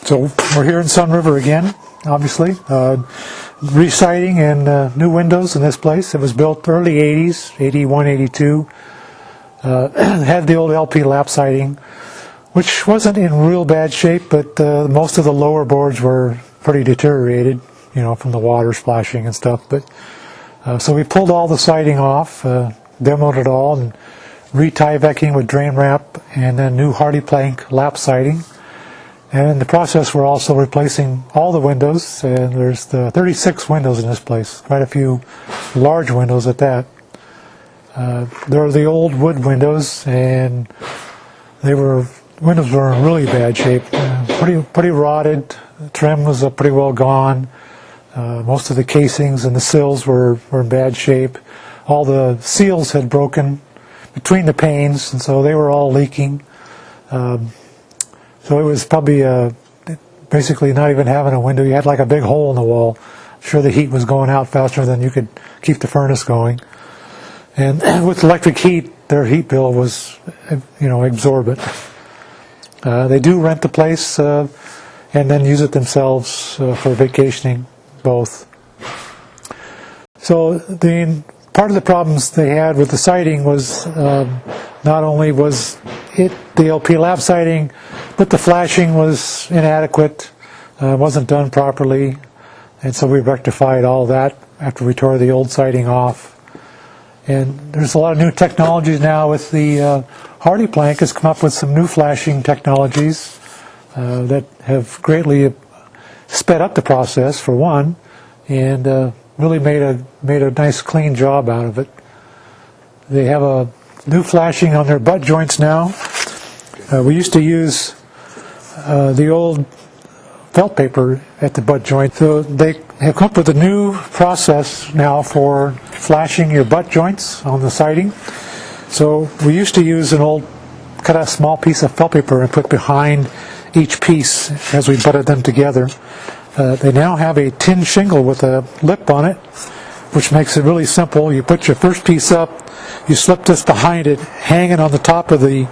So we're here in Sunriver again, obviously. Re-siding and new windows in this place. It was built early 80s, 81, 82. Had the old LP lap siding, which wasn't in real bad shape, but most of the lower boards were pretty deteriorated, you know, from the water splashing and stuff. But so we pulled all the siding off, demoed it all, and re-Tyvecking with drain wrap, and then new hardy plank lap siding. And in the process, we're also replacing all the windows, and there's 36 windows in this place, quite a few large windows at that. They're the old wood windows, and windows were in really bad shape, pretty rotted. The trim was pretty well gone. Most of the casings and the sills were in bad shape. All the seals had broken between the panes, and so they were all leaking. So it was probably basically not even having a window. You had like a big hole in the wall. I'm sure the heat was going out faster than you could keep the furnace going. And with electric heat, their heat bill was, you know, exorbitant. They do rent the place and then use it themselves for vacationing, both. So part of the problems they had with the siding was not only was it the LP lap siding, but the flashing was inadequate, wasn't done properly, and so we rectified all that after we tore the old siding off. And there's a lot of new technologies now with the hardy plank has come up with some new flashing technologies that have greatly sped up the process, for one, and really made a nice clean job out of it. They have a new flashing on their butt joints now. We used to use the old felt paper at the butt joint. So they have come up with a new process now for flashing your butt joints on the siding. So we used to use cut a small piece of felt paper and put behind each piece as we butted them together. They now have a tin shingle with a lip on it, which makes it really simple. You put your first piece up, you slip this behind it, hanging on the top of the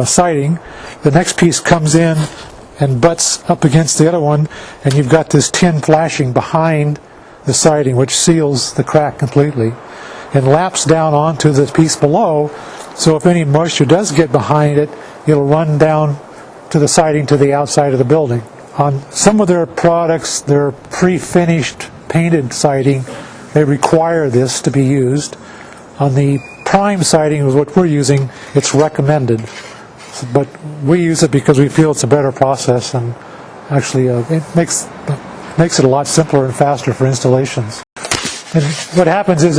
siding. The next piece comes in and butts up against the other one, and you've got this tin flashing behind the siding, which seals the crack completely and laps down onto the piece below, so if any moisture does get behind it, it'll run down to the siding to the outside of the building. On some of their products, their pre-finished painted siding, they require this to be used. On the prime siding, is what we're using, it's recommended. But we use it because we feel it's a better process, and actually it makes it a lot simpler and faster for installations. And what happens is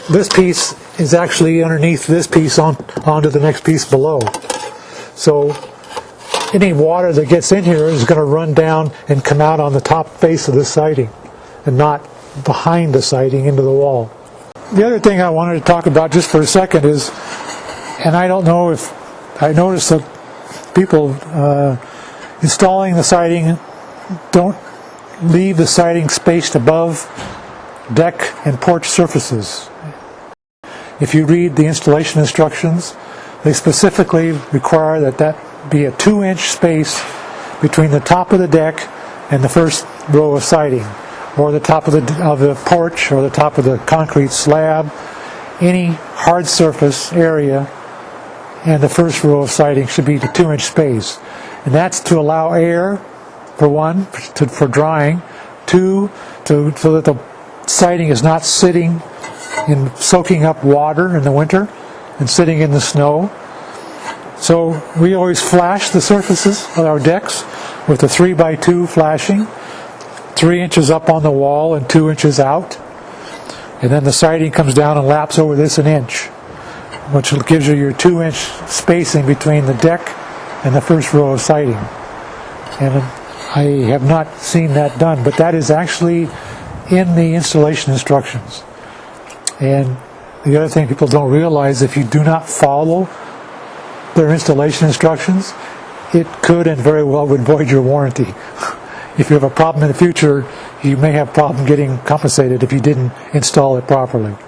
this piece is actually underneath this piece onto the next piece below. So any water that gets in here is going to run down and come out on the top face of the siding and not behind the siding into the wall. The other thing I wanted to talk about just for a second is, and I don't know if I noticed that people installing the siding don't leave the siding spaced above deck and porch surfaces. If you read the installation instructions, they specifically require that be a 2-inch space between the top of the deck and the first row of siding, or the top of the porch, or the top of the concrete slab. Any hard surface area and the first row of siding should be the 2-inch space, and that's to allow air, for one, for drying, two, so that the siding is not sitting in soaking up water in the winter and sitting in the snow. So we always flash the surfaces of our decks with a 3x2 flashing, 3 inches up on the wall and 2 inches out, and then the siding comes down and laps over this an inch, which gives you your 2-inch spacing between the deck and the first row of siding. And I have not seen that done, but that is actually in the installation instructions. And the other thing people don't realize, if you do not follow their installation instructions, it could and very well would void your warranty. If you have a problem in the future, you may have a problem getting compensated if you didn't install it properly.